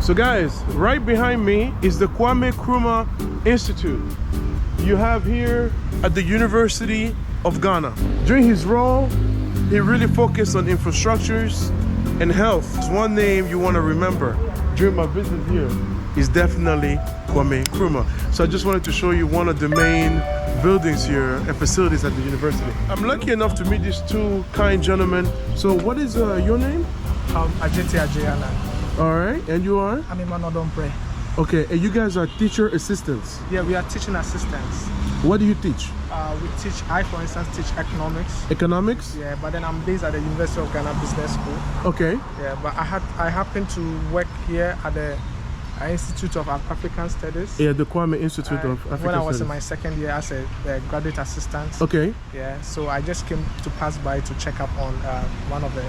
So guys, right behind me is the Kwame Nkrumah Institute. You have here at the University of Ghana. During his role, he really focused on infrastructures and health. It's one name you want to remember during my visit here is definitely Kwame Nkrumah. So I just wanted to show you one of the main buildings here and facilities at the university. I'm lucky enough to meet these two kind gentlemen. So what is your name? Ajeti Ajayana. All right, and you are? I'm Emmanuel Dompre. Okay, and you guys are teacher assistants? Yeah, we are teaching assistants. What do you teach? I, for instance, teach economics. Economics? Yeah, but then I'm based at the University of Ghana Business School. Okay. Yeah, but I happen to work here at the Institute of African Studies. Yeah, the Kwame Institute of African Studies. When I was in my second year as a graduate assistant. Okay. Yeah, so I just came to pass by to check up on one of the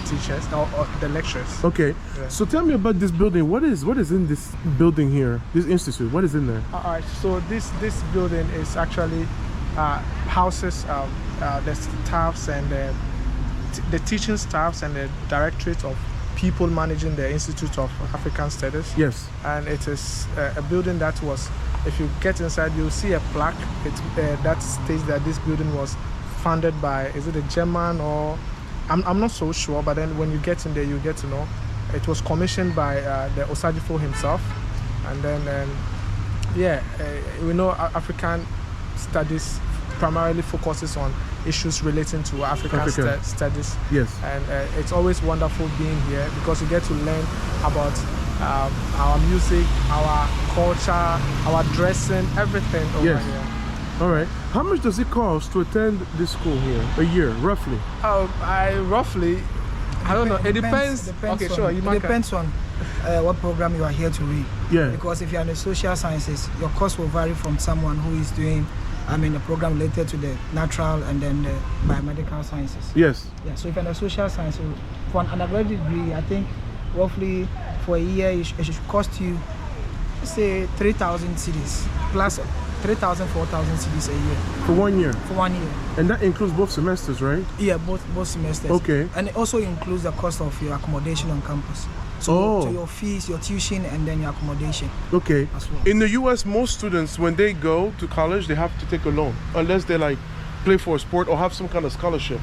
teachers or the lecturers. Okay. Yeah. So tell me about this building. What is in this building here? This institute. What is in there? All right. So this building is actually houses the staffs and the teaching staffs and the directorate of people managing the Institute of African Studies. Yes. And it is a building that was, if you get inside, you'll see a plaque that states that this building was funded by, is it a German or, I'm not so sure, but then when you get in there, you get to know. It was commissioned by the Osajifo himself. And then, we know African Studies primarily focuses on issues relating to African studies. Yes. And it's always wonderful being here because you get to learn about our music, our culture, our dressing, everything over here. All right. How much does it cost to attend this school here a year, roughly? I don't know. It depends. Okay, sure. It depends on what program you are here to read. Yeah. Because if you are in the social sciences, your cost will vary from someone who is doing a program related to the natural and then the biomedical sciences. Yes. Yeah, so if you're in the social sciences, for an undergraduate degree, I think roughly for a year it should cost you, say, 3,000 cedis plus 3,000, 4,000 cedis a year. For 1 year? For 1 year. And that includes both semesters, right? Yeah, both semesters. Okay. And it also includes the cost of your accommodation on campus. So your fees, your tuition, and then your accommodation. Okay. As well. In the US, most students, when they go to college, they have to take a loan, unless they like play for a sport or have some kind of scholarship.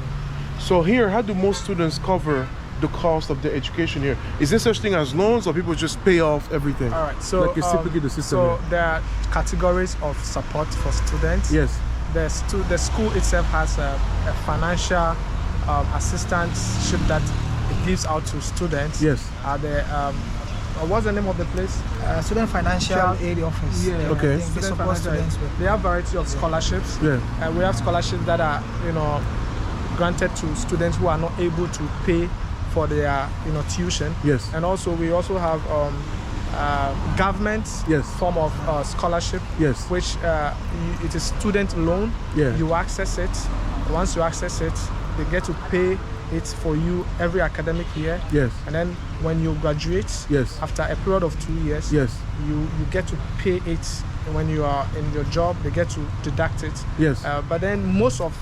So here, how do most students cover the cost of their education here? Is there such thing as loans, or people just pay off everything? All right. So like it's typically the system. So here. there are categories of support for students. Yes. The school itself has a financial assistantship that it gives out to students. Yes. What's the name of the place? Student Financial Aid Office. Yeah. Okay. I think they support students with. They have a variety of scholarships. Yeah. And we have scholarships that are, granted to students who are not able to pay for their, tuition. Yes. And also we also have government form of scholarship. Yes. Which it is student loan. Yeah. You access it. Once you access it, they get to pay it for you every academic year. Yes. And then when you graduate, after a period of 2 years, you get to pay it. When you are in your job, they get to deduct it. Yes. But then most of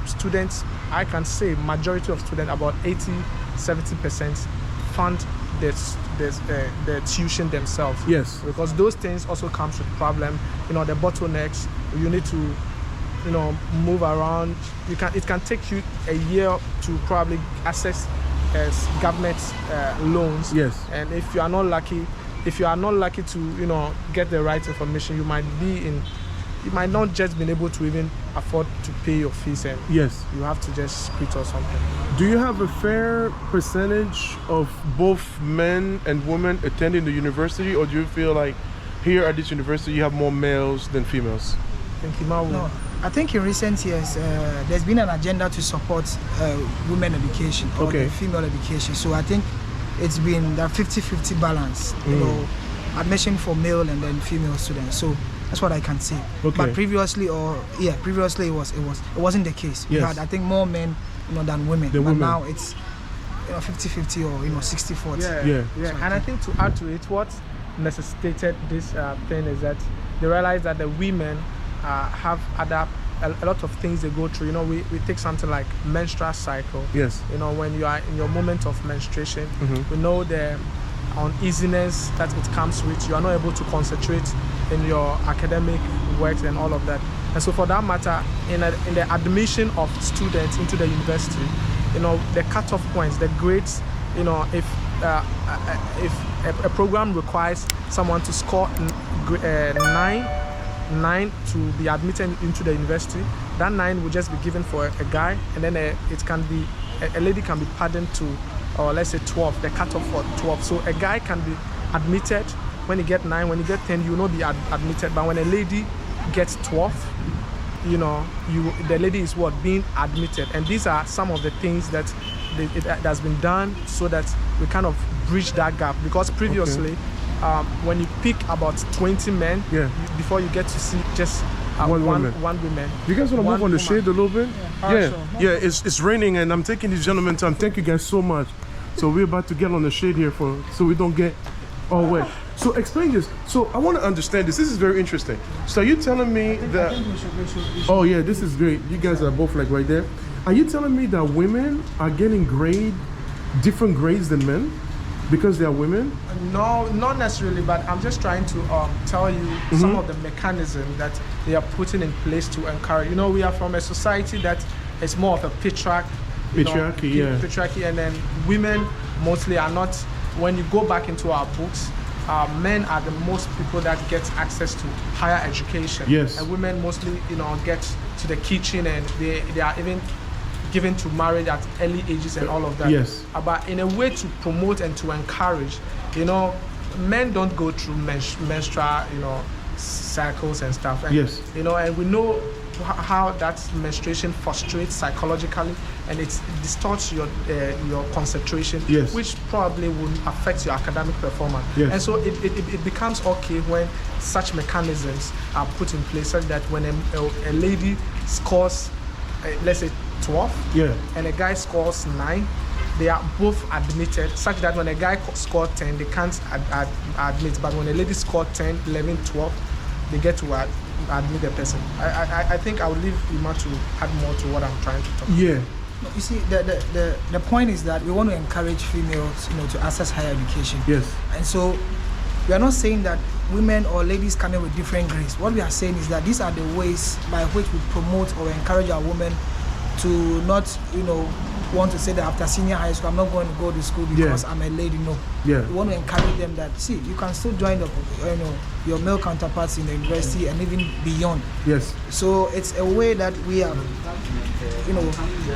students, I can say majority of students, about 80-70% fund the tuition themselves. Yes. Because those things also comes with problem. The bottlenecks. You need to move around. It can take you a year to probably access government loans. Yes. And if you are not lucky to get the right information, you might not just be able to even afford to pay your fees, and you have to just quit or something. Do you have a fair percentage of both men and women attending the university, or do you feel like here at this university you have more males than females? Thank you, Mawu. No. I think in recent years, there's been an agenda to support women education or female education. So I think it's been that 50-50 balance, admission for male and then female students. So that's what I can say. Okay. But previously it wasn't the case. We had, I think, more men than women. Now it's 50-50 or 60-40. Yeah. And I think to add to it, what necessitated this thing is that they realized that the women have a lot of things they go through. We take something like menstrual cycle. Yes. When you are in your moment of menstruation, we know the uneasiness that it comes with. You are not able to concentrate in your academic work and all of that. And so for that matter, in the admission of students into the university, the cutoff points, the grades, if a program requires someone to score 9 to be admitted into the university, that 9 will just be given for a guy, and then it can be a lady can be pardoned to, or let's say 12, the cutoff for 12. So a guy can be admitted when you get 9, when you get 10, you will not be admitted. But when a lady gets 12, the lady is being admitted. And these are some of the things that has been done so that we kind of bridge that gap. Because previously, when you pick about 20 men, before you get to see just one woman. You guys want to move on the shade a little bit? Sure. It's raining, and I'm taking these gentlemen time. Thank you guys so much. So we're about to get on the shade here so we don't get all wet. So explain this. So I want to understand this. This is very interesting. So are you telling me that? Oh yeah, this is great. You guys are both like right there. Are you telling me that women are getting different grades than men because they are women? No, not necessarily. But I'm just trying to tell you some of the mechanisms that they are putting in place to encourage. We are from a society that is more of a patriarchy, and then women mostly are not. When you go back into our books, men are the most people that get access to higher education. Yes. And women mostly, get to the kitchen, and they are even given to marriage at early ages and all of that. Yes. But in a way to promote and to encourage, men don't go through menstrual, cycles and stuff. And, yes. And we know how that menstruation frustrates psychologically, and it distorts your concentration, yes. which probably will affect your academic performance. Yes. And so it becomes okay when such mechanisms are put in place, such that when a lady scores, let's say 12, and a guy scores 9, they are both admitted, such that when a guy scores 10, they can't admit, but when a lady scores 10, 11, 12, they get to admit the person. I think I will leave Ima to add more to what I'm trying to talk about. Yeah. You see, the point is that we want to encourage females, to access higher education. Yes. And so we are not saying that women or ladies come in with different grades. What we are saying is that these are the ways by which we promote or encourage our women to not, want to say that after senior high school, I'm not going to go to school because I'm a lady. No. Yeah. We want to encourage them that, see, you can still join your male counterparts in the university and even beyond. Yes. So it's a way that we are,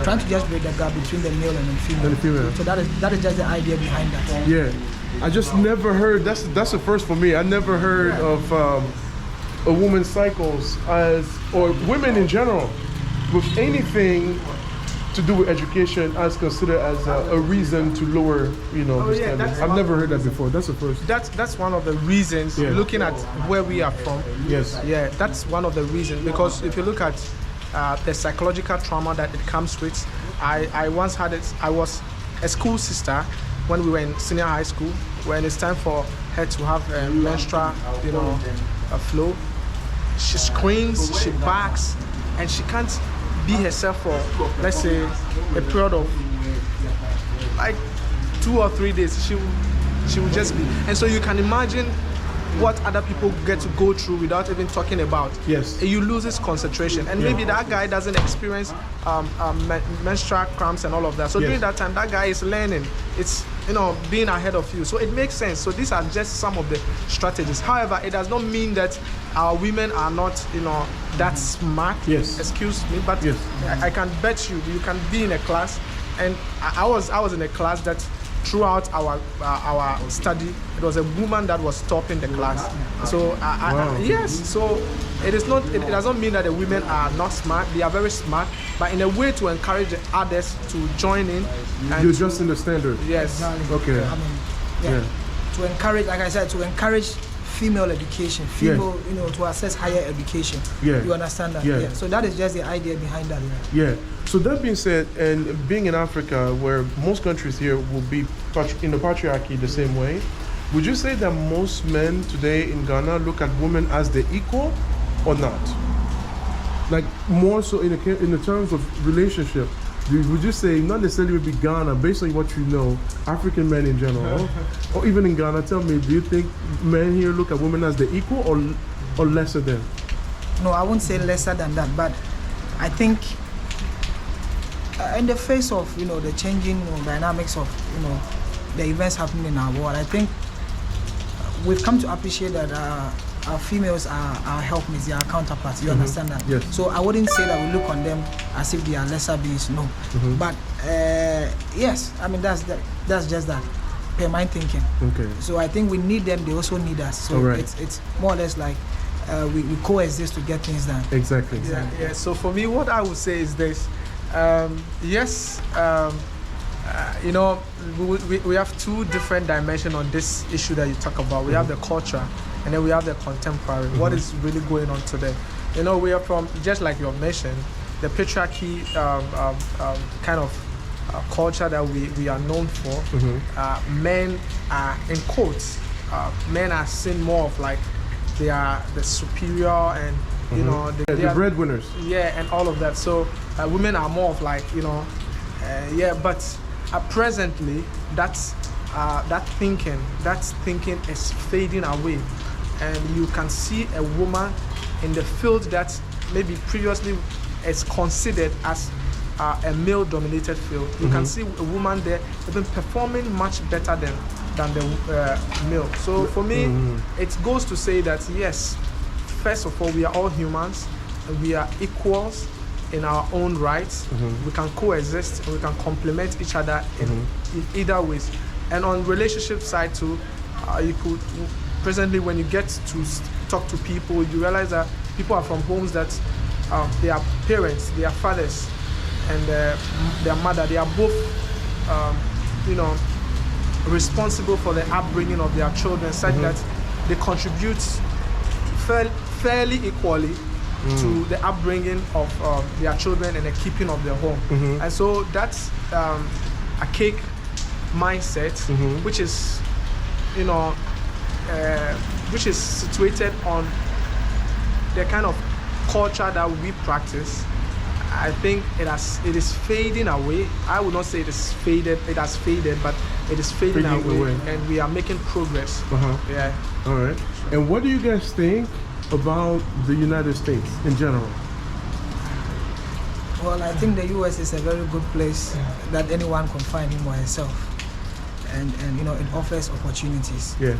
trying to just break the gap between the male and the female. So that is just the idea behind that. Yeah. I just never heard, that's the first for me. I never heard of a woman's cycles or women in general with anything to do with education as considered as a reason to lower, the standards. I've never heard that before. That's the first. That's one of the reasons. Looking at where we are from. Yes. Yeah, that's one of the reasons, because if you look at the psychological trauma that it comes with, I once had it. I was a school sister when we were in senior high school. When it's time for her to have a menstrual, a flow, she screams, she barks, and she can't be herself for, let's say, a period of like 2 or 3 days. She will just be, and so you can imagine what other people get to go through without even talking about. Yes. You lose his concentration, and maybe that guy doesn't experience menstrual cramps and all of that. So during that time, that guy is learning. It's being ahead of you. So it makes sense. So these are just some of the strategies. However, it does not mean that our women are not that smart. Yes. Excuse me, but I can bet you can be in a class, and I was in a class that throughout our study, it was a woman that was topping the class. So yes, so it does not mean that the women are not smart. They are very smart, but in a way to encourage the others to join in. And you're just in the standard. Yes. Okay. To encourage, like I said, to encourage female education, to access higher education. Yeah. You understand that? Yeah. So that is just the idea behind that. Yeah. So that being said, and being in Africa, where most countries here will be in the patriarchy the same way, would you say that most men today in Ghana look at women as the equal or not? Like more so in the terms of relationship, would you say, not necessarily maybe Ghana, based on what you know, African men in general, or even in Ghana, tell me, do you think men here look at women as the equal or lesser than? No, I won't say lesser than that, but I think in the face of the changing dynamics of the events happening in our world, I think we've come to appreciate that our females are our helpmates, they are our counterparts. You understand that? Yes. So I wouldn't say that we look on them as if they are lesser beings. No. But yes, I mean that's just that. Per my thinking. Okay. So I think we need them; they also need us. So it's more or less like we coexist to get things done. Exactly. Yeah. So for me, what I would say is this: yes, we have two different dimensions on this issue that you talk about. We have the culture, and then we have the contemporary. What is really going on today? We are from, just like you mentioned, the patriarchy kind of culture that we are known for. Men are, in quotes, men are seen more of like they are the superior and the breadwinners. Yeah, and all of that. So women are more of like but presently that thinking is fading away, and you can see a woman in the field that maybe previously is considered as a male-dominated field. You can see a woman there even performing much better than the male. So for me, it goes to say that yes, first of all, we are all humans, and we are equals in our own rights. We can coexist, and we can complement each other in either ways. And on relationship side too, you could presently, when you get to talk to people, you realize that people are from homes that their parents, their fathers, and their mother, they are both responsible for the upbringing of their children, such that they contribute fairly equally to the upbringing of their children and the keeping of their home. And so that's a cake mindset, which is which is situated on the kind of culture that we practice. I think it is fading away. I would not say it has faded, but it is fading away, and we are making progress. Yeah. All right. And what do you guys think about the United States in general? Well, I think the US is a very good place that anyone can find him or herself, and it offers opportunities. Yeah.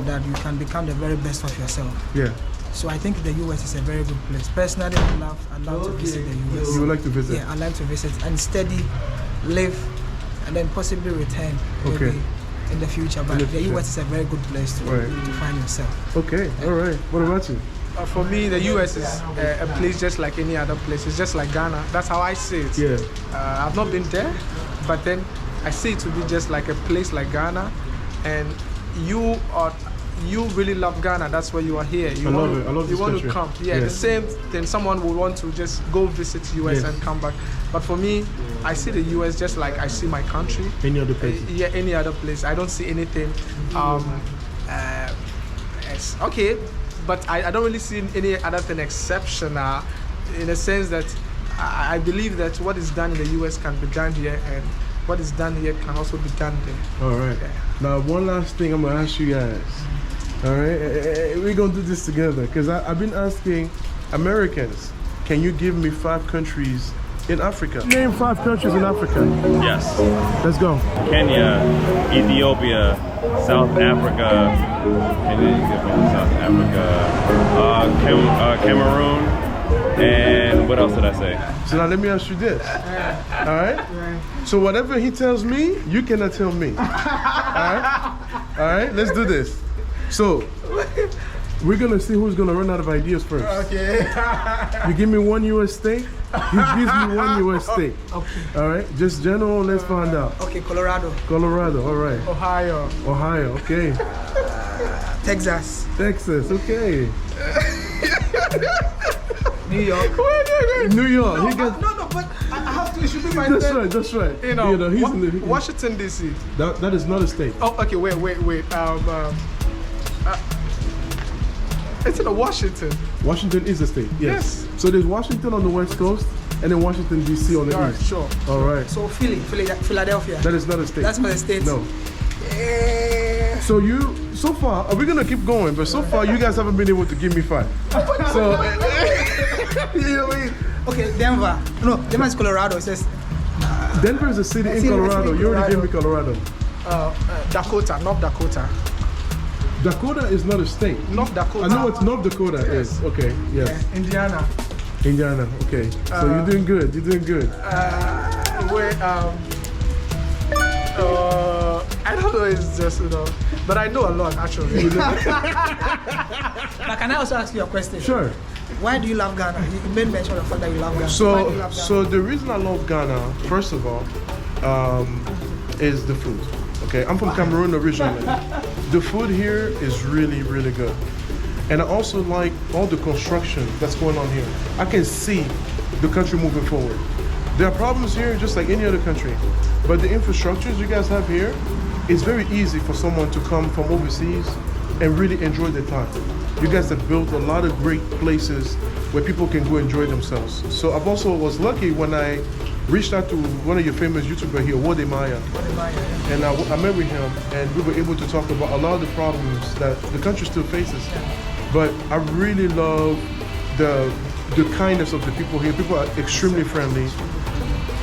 That you can become the very best of yourself. Yeah. So I think the US is a very good place. Personally, I'd love to visit the US. You would like to visit? Yeah, I'd like to visit and study, live, and then possibly return maybe in the future. But the US is a very good place to find yourself. Okay, all right. What about you? For me, the US is a place just like any other place. It's just like Ghana. That's how I see it. Yeah. I've not been there, but then I see it to be just like a place like Ghana, and you really love Ghana. That's why you are here. I love it. I love this You want country. to come. Yeah, the same thing. Someone would want to just go visit US and come back. But for me, I see the US just like I see my country. Any other place? Yeah, any other place. I don't see anything. It's okay, but I don't really see any other thing exceptional, in the sense that I believe that what is done in the US can be done here, and what is done here can also be done there. All right. Yeah. Now, one last thing I'm gonna ask you guys. All right, we're gonna do this together, because I've been asking Americans, can you give me 5 countries in Africa? Name 5 countries in Africa. Yes. Let's go. Kenya, Ethiopia, South Africa, Cameroon, and what else did I say? So now let me ask you this. All right? So whatever he tells me, you cannot tell me. All right? All right, let's do this. So we're gonna see who's gonna run out of ideas first. Okay. You give me 1 US state, he gives me 1 US state. Okay. All right, just general, let's find out. Okay, Colorado. Colorado, all right. Ohio, okay. Texas. Texas, okay. New York. New York. No, but I have to. It should be my That's third. right, that's right. He's in the, Washington D.C. That is not a state. Oh, okay. Wait. It's in Washington. Washington is a state, yes. So there's Washington on the West Coast, and then Washington D.C. on the All right, east. sure. All right. So Philadelphia. That is not a state. That's not a state. No. So so far, we're gonna keep going, but so far you guys haven't been able to give me 5. So, you know what I mean? Okay, Denver. No, Denver is Colorado. It says Denver is a city in Colorado. You already gave me Colorado. Dakota, North Dakota. Dakota is not a state. North Dakota. I know what North Dakota is. Okay, yes. Yeah, Indiana. Indiana, okay. So you're doing good. You're doing good. I don't know, it's just, but I know a lot actually. But can I also ask you a question? Sure. Why do you love Ghana? You made mention of the fact that you love Ghana. Why do you love Ghana? So the reason I love Ghana, first of all, is the food. Okay, I'm from Cameroon originally. The food here is really, really good. And I also like all the construction that's going on here. I can see the country moving forward. There are problems here just like any other country, but the infrastructures you guys have here, it's very easy for someone to come from overseas and really enjoy their time. You guys have built a lot of great places where people can go enjoy themselves. So I've also was lucky when I reached out to one of your famous YouTubers here, Wode Maya. And I met with him and we were able to talk about a lot of the problems that the country still faces. But I really love the kindness of the people here. People are extremely friendly.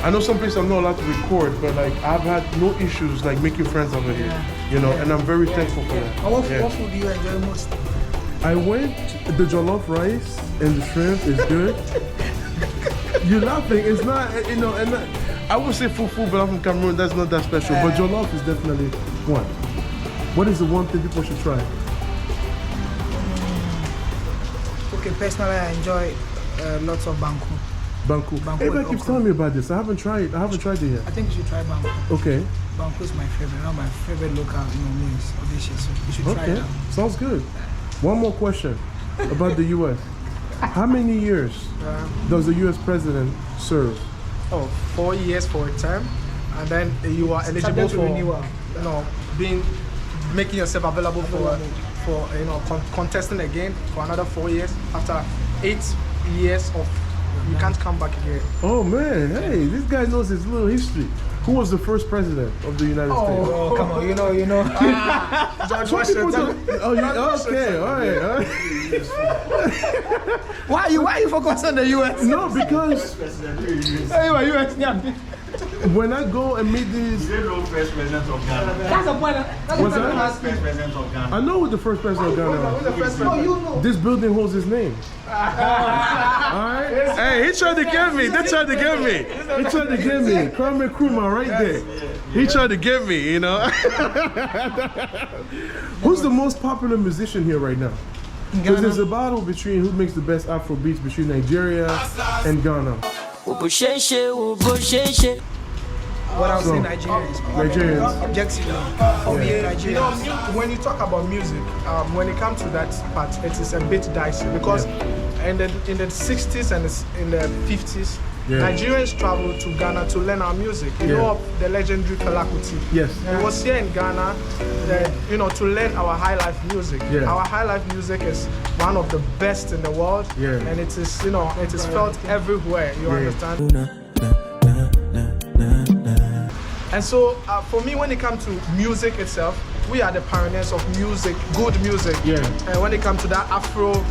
I know some places I'm not allowed to record, but like I've had no issues like making friends over here, and I'm very thankful for that. What food do you enjoy most? I went, the jollof rice and the shrimp is good. You're laughing, it's not, and I would say fufu, but I'm from Cameroon, that's not that special, but jollof is definitely one. What is the one thing people should try? Okay, personally I enjoy lots of banku. Banku. Everybody keeps telling me about this. I haven't tried it yet. I think you should try banku. Okay. Banku is my favorite, one of my favorite local meals or dishes. So you should try it out. Sounds good. One more question about the U.S. How many years does the U.S. president serve? 4 years for a term, and then you are eligible for renewal. Making yourself available for contesting again for another 4 years. After 8 years of, you can't come back again. Oh man, hey, this guy knows his little history. Who was the first president of the United States? Oh, come on, you know. George Washington. Okay, all right. Why you focus on the U.S.? No, because when I go and meet these, You know first president of Ghana. That's the point. What's that? First president of Ghana. I know who the first president of Ghana is. No, you know. This building holds his name. Alright? Hey, he tried to get me. They tried to get me. He tried to get me. Kwame Nkrumah right there. He tried to get me, Who's the most popular musician here right now? Because there's a battle between who makes the best Afro beats between Nigeria and Ghana. What I'm saying, Nigerians. Objectively. Nigerians. When you talk about music, when it comes to that part, it is a bit dicey because in the 60s and in the 50s, Nigerians traveled to Ghana to learn our music. You know of the legendary Fela Kuti. Yes. He was here in Ghana, to learn our high life music. Yeah. Our high life music is one of the best in the world, and it is, it is felt everywhere. You understand? And so, for me, when it comes to music itself, we are the pioneers of music, good music. And when it comes to that Afro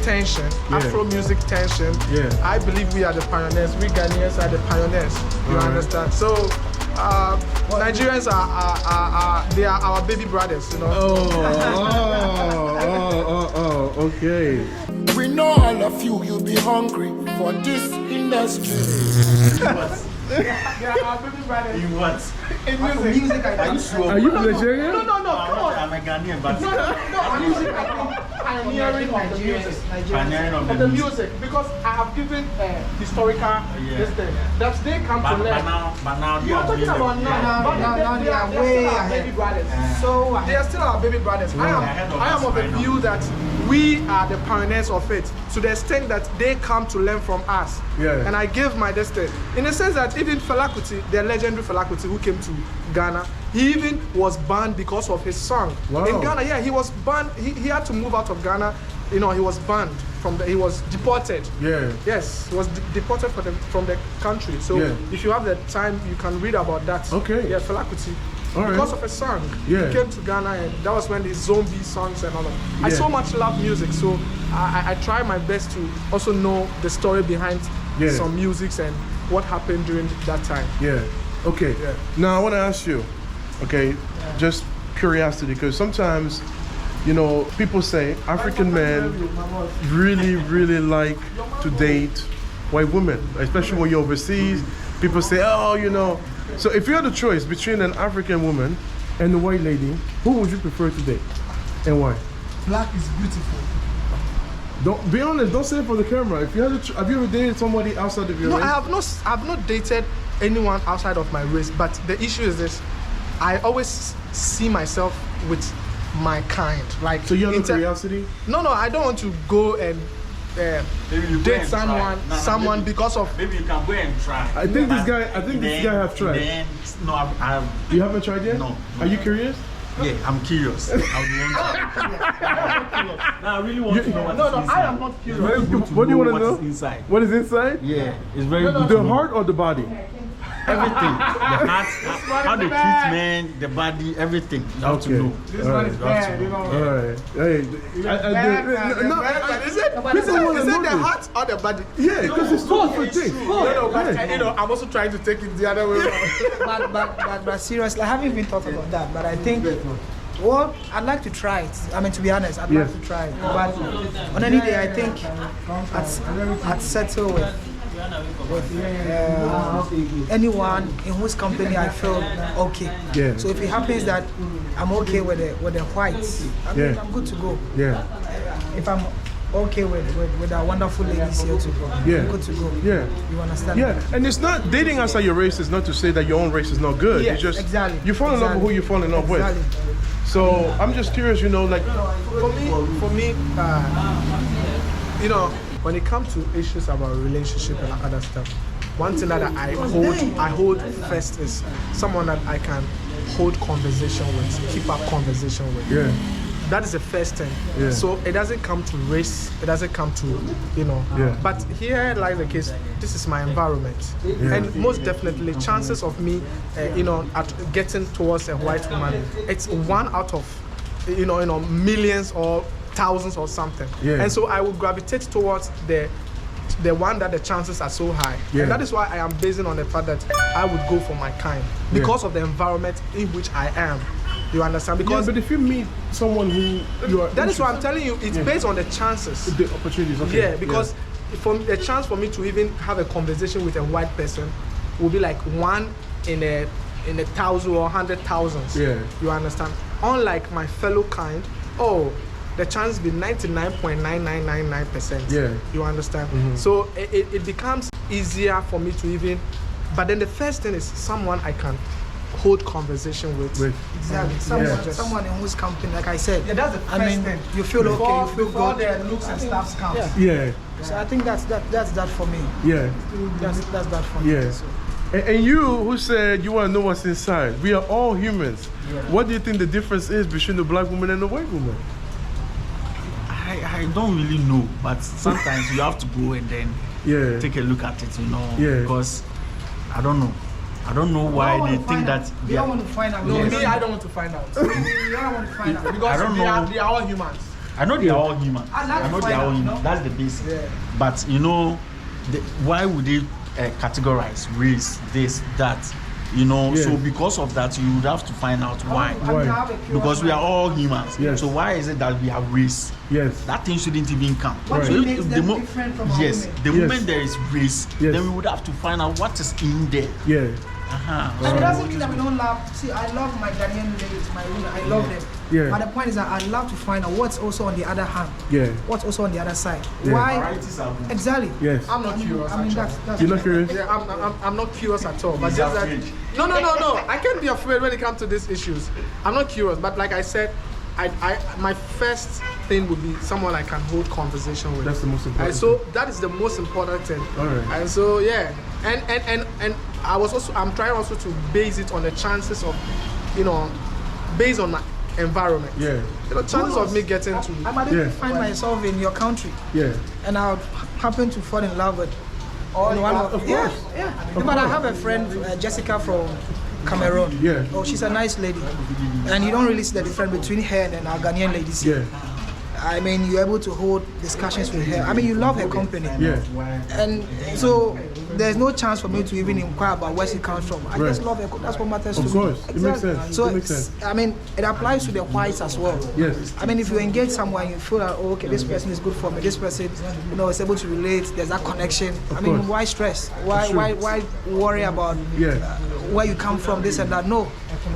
tension, Afro music tension, I believe we are the pioneers. We Ghanaians are the pioneers. You understand? So, Nigerians they are our baby brothers. Okay. We know all of you'll be hungry for this industry. They are our baby brothers. You what? In music, Are you sure? Are you Nigerian? No, come on. I'm a Ghanaian, but Music, I think pioneering of the music. pioneering Of the music, because I have given historical this thing that they come to learn. but now You are talking about now they are way our ahead. baby brothers. So They are still our baby brothers. I am of the view that we are the pioneers of it to the extent that they come to learn from us. And I give my destiny. In the sense that even Fela Kuti, the legendary Fela Kuti who came to Ghana, he even was banned because of his song. Wow. In Ghana, he was banned. He had to move out of Ghana. He was banned he was deported. Yeah. Yes, he was deported from the country. So Yeah. if you have the time, you can read about that. Okay. Yeah, Fela Kuti. All right. Because of a song. Yeah. He came to Ghana, and that was when the zombie songs and all of that. I Yeah. so much love music, so I try my best to also know the story behind some musics and what happened during that time. Yeah. Okay. Yeah. Now I want to ask you, okay, just curiosity, because sometimes, you know, people say African men really like to date white women, especially when you're overseas. People say, oh, you know. So if you had a choice between an African woman and a white lady, who would you prefer to date, and why? Black is beautiful. Don't be honest. Don't say it for the camera. If you had have you ever dated somebody outside of your No, race? I've not dated anyone outside of my race, but the issue is this: I always see myself with my kind. Like, So you have no curiosity? No, I don't want to go and Maybe you go date and try. someone maybe, because of. Maybe you can go and try. I think this But guy. I think this then- guy have tried. Then, no, I've You haven't tried yet? No. Are you curious? yeah, I'm curious. I would want to. Now I really want to know what No, is I inside. am not It's curious. very good to What do you know want to know? what is inside. What is inside? Yeah, it's very good. The to know. heart or the body? Everything. The heart, how they treat men, the body, everything. You have to know. This All one right. is bad, you know. All right. Hey, Is it the heart or the body? Yeah, because it's two different things. No, but Yeah. you know, I'm also trying to take it the other way around. But seriously, I haven't even thought about that. But I think, well, I'd like to try it. I mean, to be honest, I'd Yes. like to try it. But on any day, I think I'd settle with anyone in whose company I feel okay. Yeah. So if it happens that I'm okay with the whites, I mean, Yeah. I'm good to go. Yeah. If I'm okay with our wonderful ladies here too, Yeah. I'm good to go. Yeah. You understand? Yeah, and it's not dating outside your race is not to say that your own race is not good. Yes, it's just exactly. you fall in love with who you fall in love Exactly. with. So I'm just curious, you know, like For me, you know, when it comes to issues about relationship and other stuff, one thing that I hold first is someone that I can hold conversation with, keep up conversation with. yeah, That is the first thing. Yeah. So it doesn't come to race, it doesn't come to, you know. Yeah. But here, like the case, this is my environment. And most definitely, chances of me, you know, at getting towards a white woman, it's one out of, you know, millions or thousands or something. Yeah. And so I would gravitate towards the one that the chances are so high. Yeah. And that is why I am basing on the fact that I would go for my kind because of the environment in which I am. You understand? yeah. Because But if you meet someone who you are, that is why I'm telling you, it's based on the chances. the opportunities. Okay. Yeah, because for the chance for me to even have a conversation with a white person will be like one in a 1,000 or 100,000. Yeah. You understand? Unlike my fellow kind, the chance be 99.9999%. Yeah. You understand? So it becomes easier for me to even. But then the first thing is someone I can hold conversation with. Exactly. Yeah. Someone in whose company, like I said. Yeah, that's the I mean, thing. you feel okay, you feel before good. the looks and stuff comes. Yeah. Yeah. So I think that's that for me. Yeah. That's that for me. Yeah. So. And you who said you want to know what's inside, we are all humans. What do you think the difference is between the black woman and the white woman? I don't really know, but sometimes you have to go and then Yeah. take a look at it, you know. Yeah. Because I don't know. I don't know why they think that. They don't want to find out. No, Yes. me, I don't want to find out. You don't want to find out. Because I don't know. they are all humans. I know they are all human. I'd like I know to they are all find out, human. no? That's the basic. Yeah. But you know, why would they categorize race, this, that? You know, Yeah. so because of that, you would have to find out why. Why? Because we are all humans. Yes. So why is it that we have race? Yes. That thing shouldn't even count. What So makes them different from our yes, women? the Yes. moment there is race, Yes. then we would have to find out what is in there. Yeah. And it doesn't mean that we don't love. See, I love my Ghanaian ladies, my women. I love them. Yeah. But the point is that I'd love to find out what's also on the other hand. Yeah. What's also on the other side. Yeah. Why? Varieties are good. Exactly. Yes. I'm not curious. I mean, actually. that's You're not curious? Yeah, I'm not curious at all. But He's just that. afraid. No. I can't be afraid when it comes to these issues. I'm not curious, but like I said, my first thing would be someone I can hold conversation with. That's the most important. And so that is the most important thing. All right. And so yeah, and I'm trying also to base it on the chances of, you know, based on environment. Yeah. You know, chances of me getting to. I might even find myself in your country. Yeah. And I would happen to fall in love with. One of course. Yeah. But I have a friend, Jessica from Cameroon. Yeah. Oh, she's a nice lady, and you don't really see the difference between her and our Ghanaian ladies here. Yeah. I mean, you're able to hold discussions with her. I mean, you love her company. Yeah. And so there's no chance for me to even inquire about where she comes from. I just love her. That's what matters to me. Of course. It makes sense. So it makes sense. I mean, it applies to the whites as well. Yes. I mean, if you engage someone, you feel that, oh, okay, this person is good for me. This person, you know, is able to relate. There's that connection. I mean, course. why stress? Why worry about where you come from, this and that? No.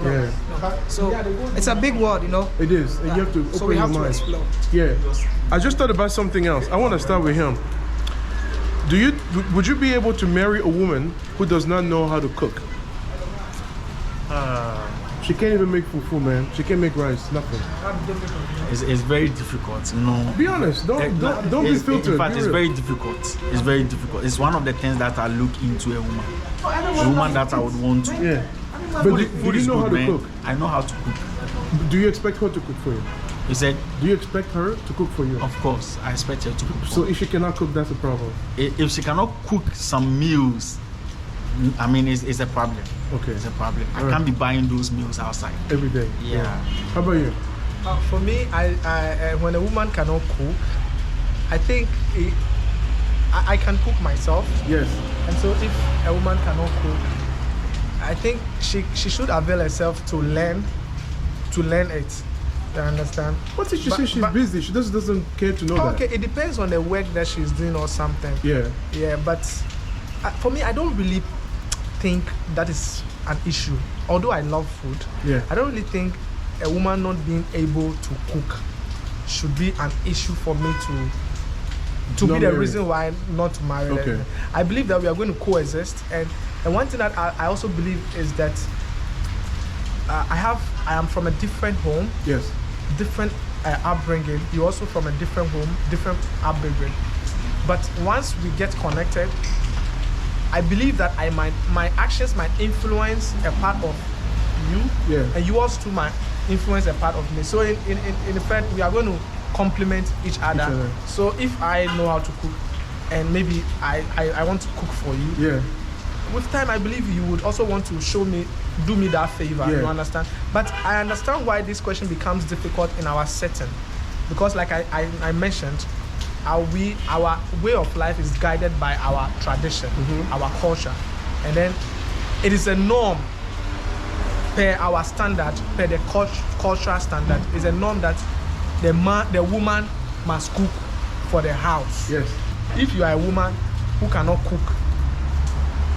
Yeah. So it's a big world, you know. It is. And you have to open So we have your to mind. explore. Yeah. I just thought about something else. I want to start with him. Would you be able to marry a woman who does not know how to cook? She can't even make fufu, man. She can't make rice, nothing. It's very difficult, you know. Be honest. Don't be filtered. In fact, Be it's real. very difficult. It's very difficult. It's one of the things that I look into a woman. A woman that I would want to. Yeah. But do Food you is know good, how to man. cook? I know how to cook. Do you expect her to cook for you? He said, Do you expect her to cook for you? of course, I expect her to cook. So if she cannot cook, that's a problem. If she cannot cook some meals, I mean, it's a problem. Okay. It's a problem. I Alright. can't be buying those meals outside. Every day. Yeah. How about you? For me, I when a woman cannot cook, I think I can cook myself. Yes. And so if a woman cannot cook, I think she should avail herself to learn it. You understand? What if she But- says she's but- busy? She just doesn't care to know Okay, that. it depends on the work that she's doing or something. Yeah. Yeah, but for me, I don't really think that is an issue. Although I love food, Yeah. I don't really think a woman not being able to cook should be an issue for me to Not be the marry. reason why not to marry. Okay. them. I believe that we are going to coexist, and one thing that I also believe is that I am from a different home, Yes. different upbringing. You're also from a different home, different upbringing. But once we get connected, I believe that my actions might influence a part of you, Yeah. and you also too might influence a part of me. So in effect, we are going to complement each other. other. So if I know how to cook, and maybe I want to cook for you, Yeah. with time, I believe you would also want to do me that favor. Yeah. You understand? But I understand why this question becomes difficult in our setting, because like I mentioned, our way of life is guided by our tradition, our culture, and then it is a norm per our standard, per the cultural standard. Is a norm that the woman must cook for the house. Yes. If you are a woman who cannot cook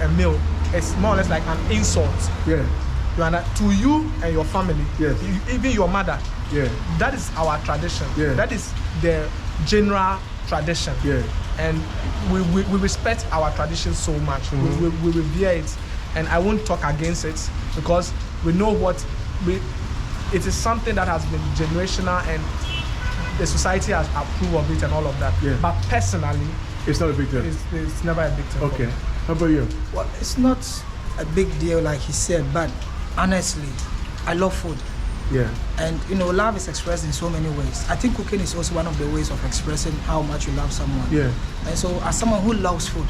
a meal, it's more or less like an insult. Yeah. To you and your family, Yes. even your mother. Yeah. That is our tradition. Yeah. That is the general tradition. Yeah. And we respect our tradition so much. We revere it, and I won't talk against it because we know it is something that has been generational, and the society has approved of it and all of that. Yeah. But personally, It's not a big deal. it's never a big deal. Okay. How about you? Well, it's not a big deal like he said, but honestly, I love food. Yeah. And you know, love is expressed in so many ways. I think cooking is also one of the ways of expressing how much you love someone. Yeah. And so, as someone who loves food,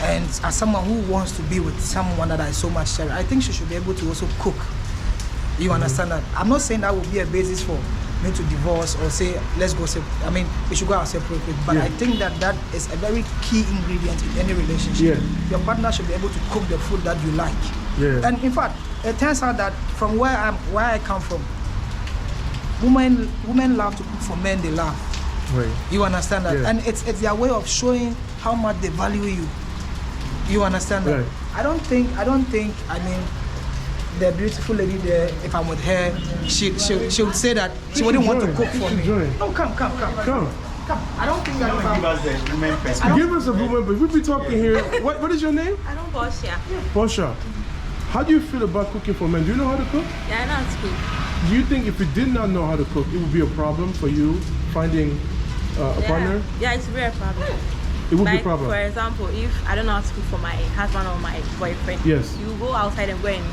and as someone who wants to be with someone that I so much cherish, I think she should be able to also cook. You understand that? I'm not saying that would be a basis for me to divorce or say let's go separate. I mean, we should go our separate ways. But Yeah. I think that is a very key ingredient in any relationship. Yeah. Your partner should be able to cook the food that you like. Yeah. And in fact, it turns out that from where I come from, women love to cook for men they love. Right. You understand that? Yeah. And it's their way of showing how much they value you. You understand that? Right. I don't think I mean the beautiful lady there, if I'm with her, she would say that she wouldn't want to join. cook You for should me. join. No, come. Come. I don't think that if Give I'm, us the women perspective. Give us a woman, but we'll be talking here. What is your name? I don't wash, yeah. Portia. How do you feel about cooking for men? Do you know how to cook? Yeah, I know how to cook. Do you think if you did not know how to cook, it would be a problem for you finding a partner? Yeah, it's really a problem. It would be Like, a problem. for example, if I don't know how to cook for my husband or my boyfriend, Yes. you go outside and go and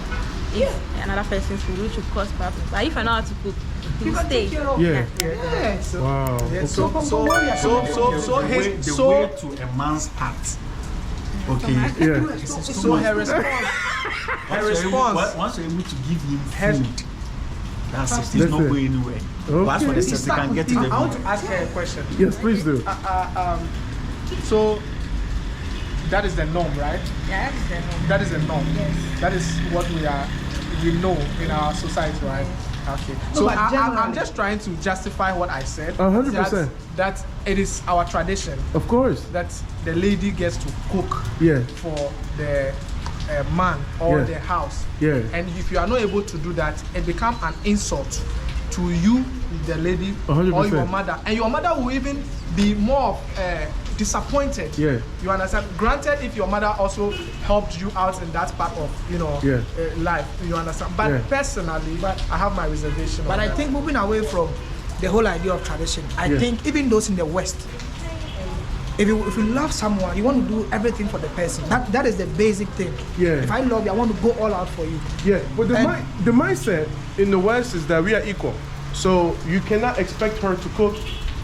If another person's food, which would cause problems. But if I know how to cook, he will stay. Yeah. Yeah. So, Wow. yeah, Okay. so The way to a man's heart. Okay. Yeah. so her response. Once you're able to give him food, that's it. He's That's not it. going anywhere. Okay. That's what they can get to the I want to ask her a question. Yes, please do. So that is the norm, right? Yeah, that's the norm. That is the norm. Yes. That is what we know in our society, right? Okay. No, So but I'm generally- just trying to justify what I said. 100%. That it is our tradition Of course. that the lady gets to cook Yeah. for the man or Yeah. the house. Yeah. And if you are not able to do that, it becomes an insult to you, the lady, 100%. or your mother. And your mother will even be more disappointed. Yeah. You understand? Granted, if your mother also helped you out in that part of Yeah. life, you understand. But Yeah. personally, I have my reservation. But on I that. think moving away from the whole idea of tradition, I Yeah. think even those in the West, if you love someone, you want to do everything for the person. That is the basic thing. Yeah. If I love you, I want to go all out for you. Yeah, but the, And- the mindset in the West is that we are equal. So you cannot expect her to cook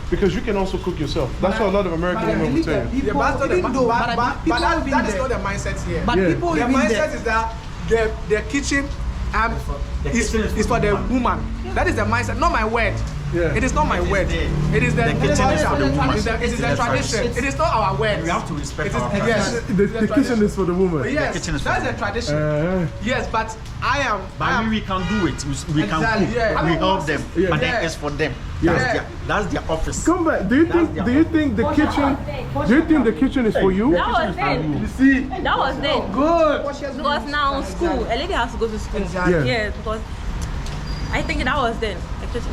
because you can also cook yourself. That's what a lot of American But I women will believe tell that you. people, Yeah, but that's even not though, the, but but people that, even that is there- not the mindset here. But Yeah. people The even mindset there. is that the kitchen The is kitchen is for the woman. woman. That is the mindset, not my word. Yeah. It is not my word. there. It is the kitchen is for the woman. It is the tradition. It is not our word. We have to respect It is, our yes, tradition. The kitchen is for the woman. yes, kitchen is for that's the the tradition. Yes, but I am. But we can do it. We can Exactly, cook. yeah. We help them. Yeah. But then Yeah. it's for them. Yeah. That's their office. Come back. Do you think the kitchen? Do you think the kitchen is for you? That was then. You see? That was then. Good. Because now school, a lady has to go to school. Exactly. Yeah. Yes, because I think that was then.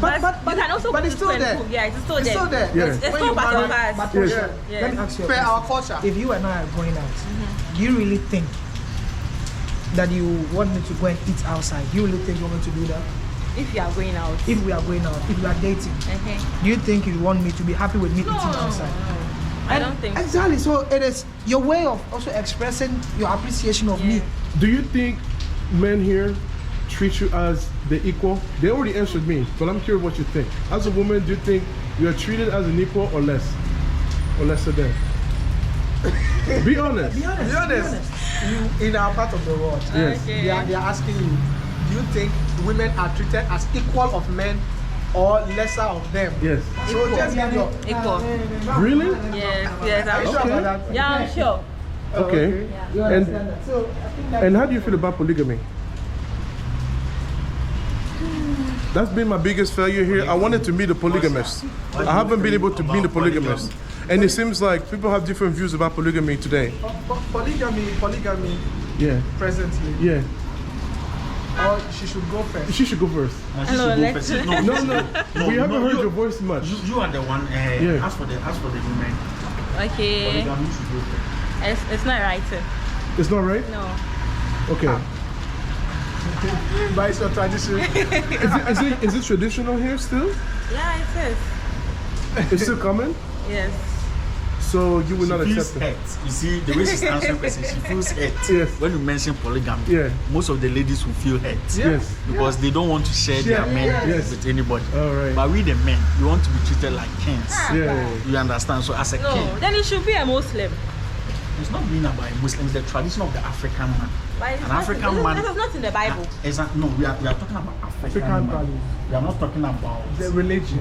But you can also but go it's to still school and there. cook. Yeah, it's still It's there. still there. Yeah. It's When still you part of marry- us. But Yes. Portia, Yeah. let me ask you a Per our question. culture. If you and I are going out, do you really think that you want me to go and eat outside? Do you really think you want me to do that? If you are going out. If we are going out, if we are dating, Okay. do you think you want me to be happy with me No, eating outside? I don't think so. Exactly. So it is your way of also expressing your appreciation of me. Do you think men here treat you as the equal? They already answered me, but I'm curious what you think. As a woman, do you think you are treated as an equal or less? Or lesser than? Be honest. Be honest. To be honest, in our part of the world, Yes. Okay. they are asking you, do you think women are treated as equal of men or lesser of them? Yes. So just give your. Equal. Really? Yes, Are you I'm sure sure. about that? Yeah, I'm sure. Okay. You And understand that? So I think that and how do you feel about polygamy? That's been my biggest failure here. I wanted to meet a polygamist. I haven't been able to meet a polygamist. And it seems like people have different views about polygamy today. Polygamy Yeah. presently, Yeah. or she should go first. She should go first. Hello, let's- No, we haven't heard your voice much. You are the one. Yeah. As for the women, Okay. polygamy should go first. It's not right. It's not right? No. Okay. But it's your tradition. Is it traditional here still? Yeah, it is. It's still coming? Yes. So you will not She feels accept it? hurt. You see, the way she's answering questions, she feels hurt. Yes. When you mention polygamy, Yeah. most of the ladies will feel hurt. Yes. Because they don't want to share their men Yes. with anybody. All right. But we the men, we want to be treated like kings. Yeah. You understand? So as a No, king, then it should be a Muslim. it's not being about Muslims, the tradition of the African man. But it's An not, African this, man. This is not in the Bible. No, we are talking about African African man. values. We are not talking about The religion.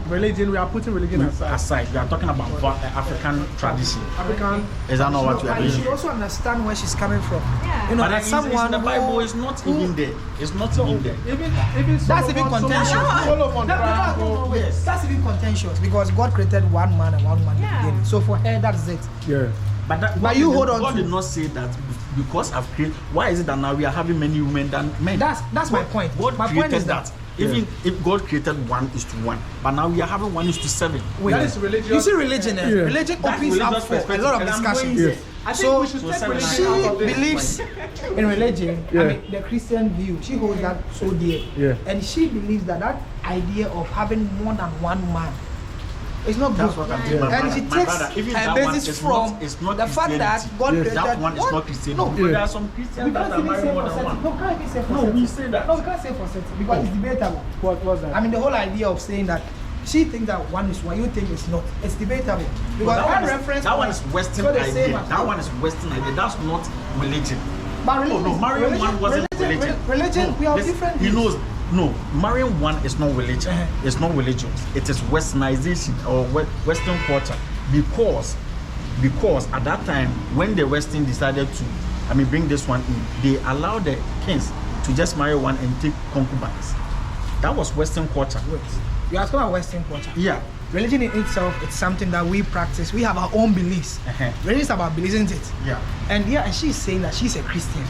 religion. We are putting religion aside. We are talking about African tradition. African. Is that not what we are But you should doing? also understand where she's coming from. Yeah. You know, But as someone the Bible who, is not even there. It's not even there. Even That's even Solomon- contentious. Solomon cried, oh, Wait, that's even contentious because God created one man and one woman in the Yeah. beginning. So for her, that's it. Yeah. But you God hold did- on God to- did not say that because I've created. Why is it that now we are having many women than men? That's my point. God My created point is that. Even if God created 1:1, but now we are having 1:7. Wait, That is religion. You see, religion, Yeah. Religion That's opens up religious for a perspective, lot of and I'm discussions. going Yes. I think So we should take seven religion she out of this. believes in religion. Yeah. I mean, the Christian view. She holds that so dear. Yeah. And she believes that idea of having more than one man It's not That's good. what I'm saying. My And brother, she my takes brother, even a that one basis is from it's not the fact that Christianity. God created That one is what? not Christianity. No. Because there are some Christians that are married more than one. No, can't even say for No, certain. we say that. No, we can't say for certain because it's debatable. What was that? I mean, the whole idea of saying that she thinks that one is one, you think it's not. It's debatable. Because But our reference that one is Western so they say idea. that- That one is Western idea. That's not religion. But Oh religion, no, marrying one wasn't religion. Religion, No, we have this- different He views. knows. No, marrying one is not religion. It's not religious. It is Westernization or Western culture. Because at that time when the Western decided to, bring this one in, they allowed the kings to just marry one and take concubines. That was Western culture. Wait, you are talking about Western culture. Yeah. Religion in itself, it's something that we practice. We have our own beliefs. Religion is about beliefs, isn't it? Yeah. And she's saying that she's a Christian.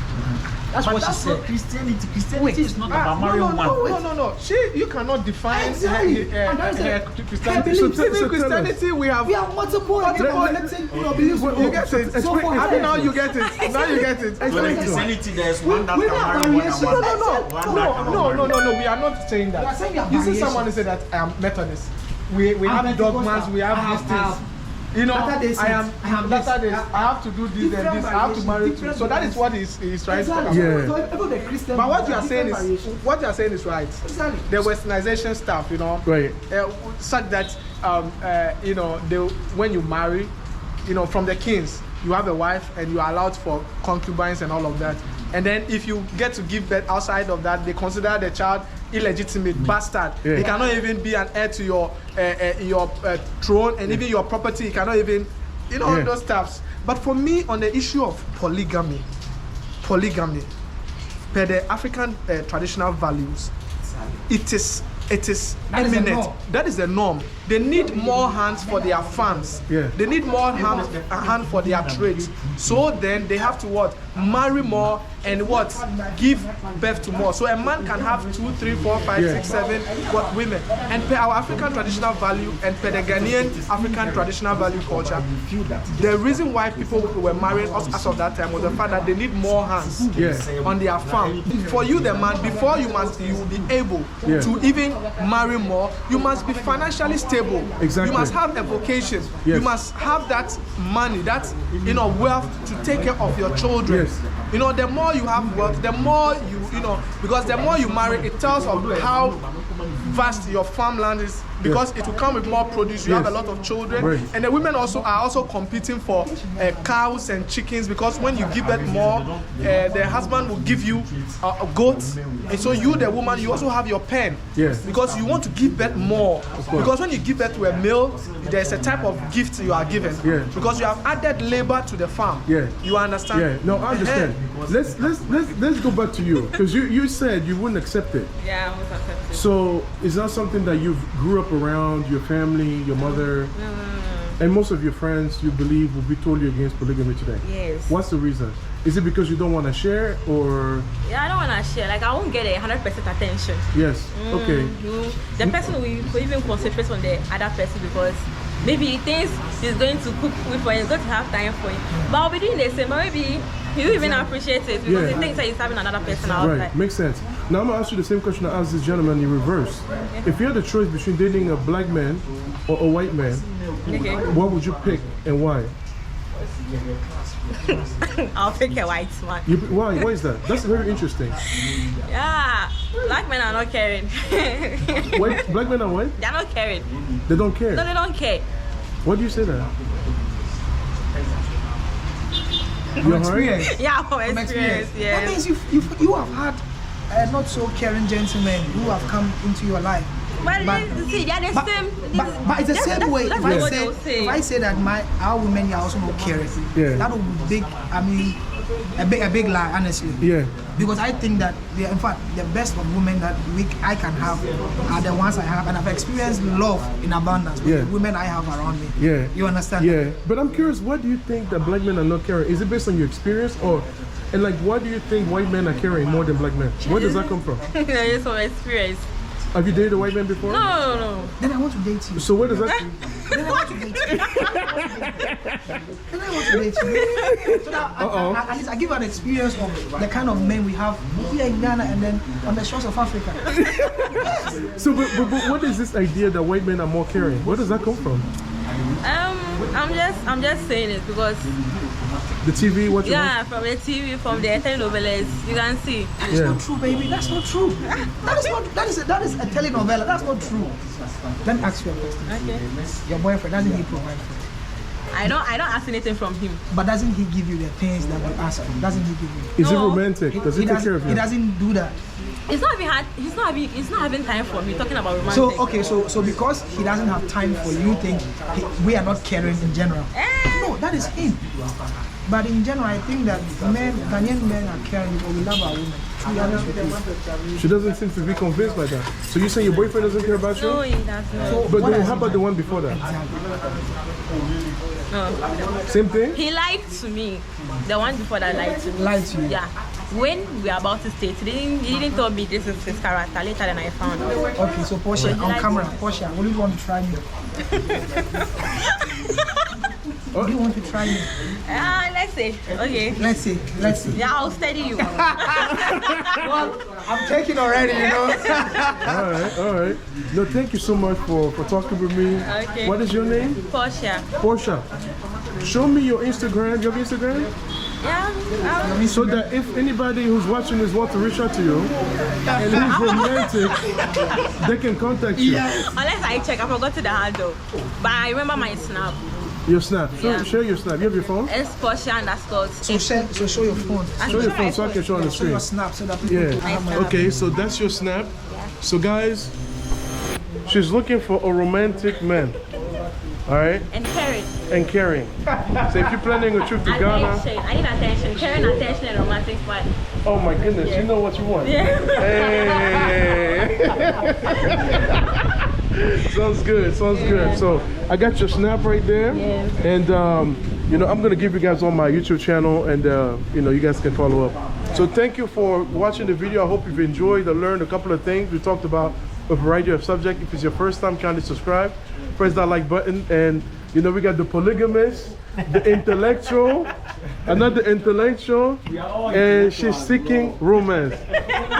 That's But what that's she not said. Christianity. Christianity Wait, is not about marrying one. No. You cannot define Exactly. And that's it. Christianity. Beliefs. So Christianity, we have multiple beliefs. You get it. Explain. I mean, now you get it. Now you get it. So in Explain to us. Christianity, there's one that we can have marry more than variations. one. No. One that cannot marry. We are not saying We are that. saying we have You see variations. someone who said that I am Methodist. We I'm have dogmas, Pentecostal. we have I these have- things. You know, Latter-day Saints. I am this. Latter days. I have to do this and Different this. I have to variations, marry two. different So that is what he's trying to talk about. Yeah. So even the Christian But what you are have saying different is variations. right. Exactly. The westernization stuff, you know, Right. such that when you marry, from the kings, you have a wife and you are allowed for concubines and all of that. And then if you get to give birth outside of that, they consider the child illegitimate bastard. Yeah. He cannot even be an heir to your throne, and even your property. He cannot even, all Yeah. those stuffs. But for me, on the issue of polygamy, per the African traditional values, it is That is the imminent. norm. That is the norm. They need more hands for their farms. Yeah. They need more hand for their trades. So then they have to what? Marry more and what? Give birth to more. So a man can have 2, 3, 4, 5, 6, 7 what women. And per our African traditional value and per the Ghanaian African traditional value culture, the reason why people were marrying us as of that time was the fact that they need more hands Yeah. on their farm. For you, the man, before you will be able Yeah. to even marry more, you must be financially stable. Exactly. You must have a vocation. Yes. You must have that money, that wealth to take care of your children. Yes. The more you have wealth, the more because the more you marry, it tells of how vast your farmland is, because it will come with more produce. You have a lot of children, Right. and the women are also competing for cows and chickens, because when you give birth more, the husband will give you goats, and so you, the woman, you also have your pen, Yes. because you want to give birth more. Because when you give birth to a male, there's a type of gift you are given, Yeah. because you have added labor to the farm. Yeah. You understand? Yeah, no, I understand. Let's go back to you, because you said you wouldn't accept it. Yeah, I was accepted. So is that something that you grew up around, your family, your mother, and most of your friends you believe will be totally against polygamy today? Yes. What's the reason? Is it because you don't want to share, or Yeah, I don't want to share. Like, I won't get 100% attention. yes? Okay. The person will even concentrate on the other person, because maybe he thinks he's going to cook food for you, he's going to have time for you. But I'll be doing the same, but maybe he will even appreciate it, because Yeah. he thinks that he's having another person outside. Right, makes sense. Now I'm gonna ask you the same question I asked this gentleman in reverse. If you had the choice between dating a black man or a white man, Okay. what would you pick and why? I'll pick a white man. Why? Why is that? That's very interesting. Yeah, black men are not caring. Black men are white? They're not caring. They don't care. No, they don't care. Why do you say that? From You're experience. Yeah, from From experience, That yes. means you have had not so caring gentlemen who have come into your life. Well, But- you see, they're the But, same. but it's the That's- same that's- way. that's If what they'll say. I say that our women are also not caring, Yeah. that would be big. I mean, a big lie, honestly. Yeah. Because I think that in fact the best of women that I can have are the ones I have, and I've experienced love in abundance with Yeah. the women I have around me. Yeah. You understand? Yeah. But I'm curious, why do you think that black men are not caring? Is it based on your experience, and why do you think white men are caring more than black men? Where does that come from? It's from experience. Have you dated a white man before? No. Then I want to date you. So what does that? Then I want to date you. Then I want to date you. So that at least I give an experience of the kind of men we have here in Ghana and then on the shores of Africa. So, but what is this idea that white men are more caring? Where does that come from? I'm just saying it because The TV, what you yeah, from the TV, from the telenovelas, you can see. That's not true, baby. That's not true. That is a telenovela. That's not true. Let me ask you a question. Okay. Your boyfriend, doesn't he provide for you? I don't ask anything from him. But doesn't he give you the things that you ask for? Doesn't he give you? Is it No. romantic? Does he take care of you? He doesn't do that. He's not having time for me. Talking about romantic. So okay, so because he doesn't have time for you, think we are not caring in general? No, that is him. But in general, I think that Ghanaian men are caring because we love our women. To be honest with you. She doesn't seem to be convinced by that. So you say your boyfriend doesn't care about you? No, he does not. So But what then has how he about the done? one before that? No. Same thing? He lied to me. The one before that lied to me. Lied to you? Yeah. When we were about to stay, he didn't tell me this is his character. Later than I found out. Okay, so Portia, on camera, Portia, would you want to try me? Would you want to try me? Let's see. Okay. Let's see. Yeah, I'll study you. Well, I'm taking already, you know. All right. No, thank you so much for talking with me. Okay. What is your name? Portia. Portia. Show me your Instagram. You have Instagram? Yeah. So that if anybody who's watching this wants to reach out to you and who's romantic, they can contact you. Unless I check, I forgot the handle. But I remember my snap. Your snap. Yeah. Share your snap. You have your phone? It's Portia _ So show your phone. Show your phone so I can show on the Show screen. your snap so that people can have my Yeah. Okay, so that's your snap. So guys, she's looking for a romantic man. All right? And caring. And caring. So if you're planning a trip to Ghana, Attention. I need attention. Caring, attention, and romantic part. oh my goodness, you know what you want. Yeah. Hey. Sounds good. So I got your snap right there. Yes. And you know, I'm gonna give you guys on my YouTube channel, and you know, you guys can follow up. So thank you for watching the video. I hope you've enjoyed and learned a couple of things. We talked about a variety of subjects. If it's your first time, kindly subscribe. Press that like button, and you know, we got the polygamist, the intellectual, another intellectual, and she's seeking romance.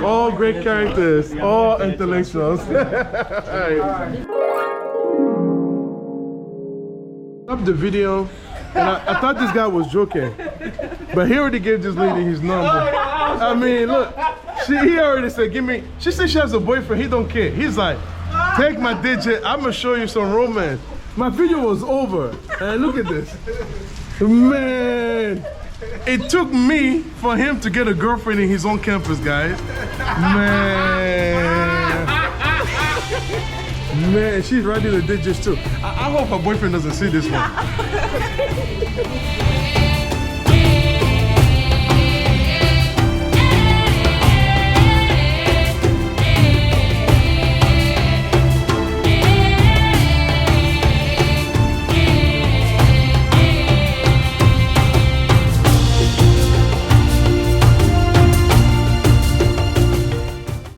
All great characters, all intellectuals. Stop the video, and I thought this guy was joking, but he already gave this lady his number. I mean, look, he already said, give me. She said she has a boyfriend. He don't care. He's like, take my digit. I'm gonna show you some romance. My video was over, and look at this, man. It took me for him to get a girlfriend in his own campus, guys. Man, she's writing the digits too. I hope her boyfriend doesn't see this one.